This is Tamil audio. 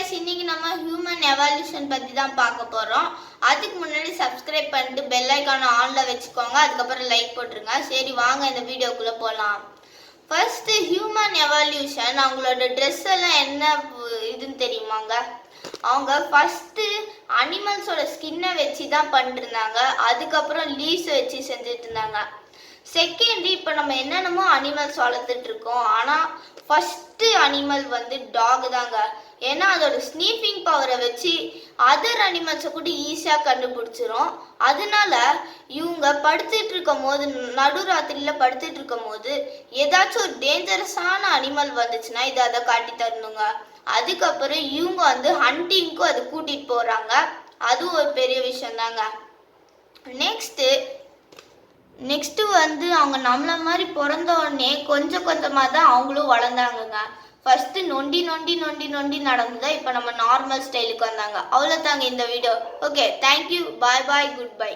गाइस இன்னைக்கு நம்ம ஹியூமன் எவல்யூஷன் பத்தி தான் பார்க்க போறோம். அதுக்கு முன்னாடி Subscribe பண்ணிட்டு பெல் ஐகானை ஆன்ல வெச்சுக்கோங்க. அதுக்கு அப்புறம் லைக் போட்டுருங்க. சரி வாங்க இந்த வீடியோக்குள்ள போலாம். ஃபர்ஸ்ட் ஹியூமன் எவல்யூஷன் அவங்களோட Dress எல்லாம் என்ன இதுன்னு தெரியுமாங்க? அவங்க ஃபர்ஸ்ட் அனிமல்ஸோட ஸ்கின்னை வெச்சி தான் பண்ணிருந்தாங்க. அதுக்கு அப்புறம் லீவ்ஸ் வெச்சி செஞ்சிட்டு இருந்தாங்க. செகண்ட் இப்போ நம்ம என்னென்னமோ அனிமல்ஸ் வளர்த்துட்டு இருக்கோம். ஆனா ஃபர்ஸ்ட் அனிமல் வந்து டாக் தாங்க. ஏன்னா அதோட ஸ்னீஃபிங் பவரை வச்சு அதர் அனிமல்ஸை கூட ஈஸியாக கண்டுபிடிச்சிரும். அதனால இவங்க படுத்துட்டு இருக்கும் போது நடுராத்திரியில் படுத்துட்டு இருக்கும் போது ஏதாச்சும் ஒரு டேஞ்சரஸான அனிமல் வந்துச்சுன்னா இதை அதை காட்டி தரணுங்க. அதுக்கப்புறம் இவங்க வந்து ஹண்டிங்க்கும் அது கூட்டிட்டு போறாங்க. அது ஒரு பெரிய விஷயம் தாங்க. நெக்ஸ்ட்டு வந்து அவங்க நம்மள மாதிரி பிறந்த உடனே கொஞ்சம் கொஞ்சமாக தான் அவங்களும் வளர்ந்தாங்கங்க. ஃபர்ஸ்ட் நொண்டி நொண்டி நொண்டி நொண்டி நடந்ததா இப்போ நம்ம நார்மல் ஸ்டைலுக்கு வந்தாங்க. அவ்வளோதாங்க இந்த வீடியோ. ஓகே, தேங்க்யூ, பாய் பாய், குட் பை.